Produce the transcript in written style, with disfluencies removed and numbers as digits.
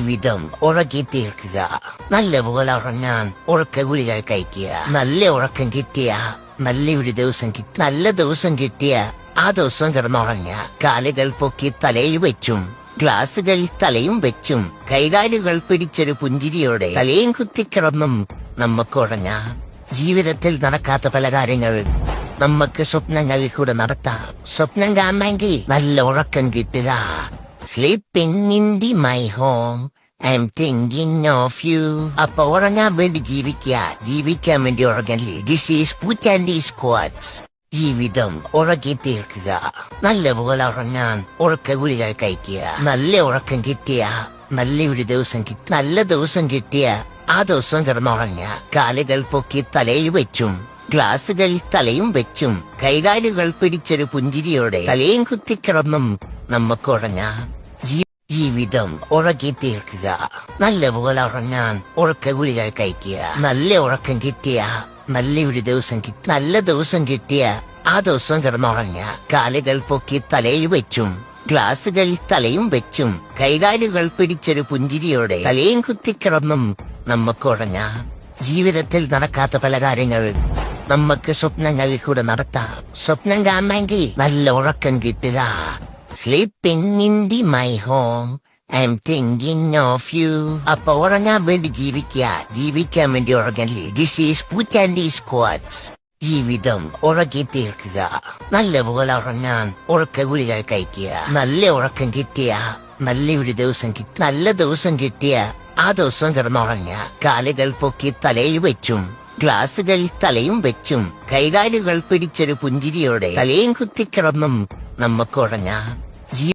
ജീവിതം ഉറക്കി തീർക്കുക. നല്ലപോലെ ഉറങ്ങാൻ ഉറക്ക ഗുളികൾ കഴിക്കുക. നല്ല ഉറക്കം കിട്ടിയ നല്ലൊരു ദിവസം നല്ല ദിവസം കിട്ടിയ ആ ദിവസം കിടന്നുറങ്ങുക. കാലുകൾ പൊക്കി തലയിൽ വെച്ചും ഗ്ലാസുകളിൽ തലയും വെച്ചും കൈകാലുകൾ പിടിച്ചൊരു പുഞ്ചിരിയോടെ തലയും കുത്തിക്കിടന്നും നമുക്ക് ഉറങ്ങാം. ജീവിതത്തിൽ നടക്കാത്ത പല കാര്യങ്ങൾ നമുക്ക് സ്വപ്നങ്ങളിൽ കൂടെ നടത്താം. സ്വപ്നം കാണണമെങ്കിൽ നല്ല ഉറക്കം കിട്ടുക. Sleeping in the my home, I'm thinking of you. അപ്പൊ ഉറങ്ങാൻ വേണ്ടി ജീവിക്കാൻ വേണ്ടി ഉറങ്ങല്ലേ. ദിസ് ഈസ് പൂറ്റാൻഡി സ്ക്വാഡ്സ്. ജീവിതം ഉറക്കി തീർക്കുക. നല്ലപോലെ ഉറങ്ങാൻ ഉറക്ക ഗുളികൾ കഴിക്കുക. നല്ല ഉറക്കം കിട്ടിയ നല്ലൊരു ദിവസം നല്ല ദിവസം കിട്ടിയ ആ ദിവസം കിടന്നുറങ്ങുക. കാലുകൾ പൊക്കി തലയിൽ വെച്ചും ഗ്ലാസുകളിൽ തലയും വെച്ചും കൈകാലുകൾ പിടിച്ചൊരു പുഞ്ചിരിയോടെ തലയും കുത്തിക്കിടന്നും നമുക്ക് ഉറങ്ങാം. ജീവിതം ഉറക്കി തീർക്കുക. നല്ലപോലെ ഉറങ്ങാൻ ഉറക്ക ഗുളികൾ കഴിക്കുക. നല്ല ഉറക്കം കിട്ടിയ നല്ലൊരു ദിവസം നല്ല ദിവസം കിട്ടിയ ആ ദിവസം കിടന്നുറങ്ങുക. കാലുകൾ പൊക്കി തലയിൽ വെച്ചും ഗ്ലാസുകളിൽ തലയും വെച്ചും കൈകാലുകൾ പിടിച്ചൊരു പുഞ്ചിരിയോടെ തലയും കുത്തിക്കിടന്നും നമുക്ക് ഉറങ്ങാം. ജീവിതത്തിൽ നടക്കാത്ത പല കാര്യങ്ങൾ നമുക്ക് സ്വപ്നങ്ങളിൽ കൂടെ നടത്താം. സ്വപ്നം കാണണമെങ്കിൽ നല്ല ഉറക്കം കിട്ടുക. Sleeping in the my home, I'm thinking of you. അപ്പൊ ഉറങ്ങാൻ വേണ്ടി ജീവിക്കാൻ വേണ്ടി ഉറങ്ങല്ലേ. ദിസ് ഈസ് പൂറ്റാൻഡി സ്ക്വാഡ്സ്. ജീവിതം ഉറക്കി തീർക്കുക. നല്ലപോലെ ഉറങ്ങാൻ ഉറക്ക ഗുളികൾ കഴിക്കുക. നല്ല ഉറക്കം കിട്ടിയ നല്ലൊരു ദിവസം നല്ല ദിവസം കിട്ടിയ ആ ദിവസം കിടന്നുറങ്ങുക. കാലുകൾ പൊക്കി തലയിൽ വെച്ചും ഗ്ലാസുകളിൽ തലയും വെച്ചും കൈകാലുകൾ പിടിച്ചൊരു പുഞ്ചിരിയോടെ തലയും കുത്തിക്കിടന്നും നമുക്ക് ഉറങ്ങാം.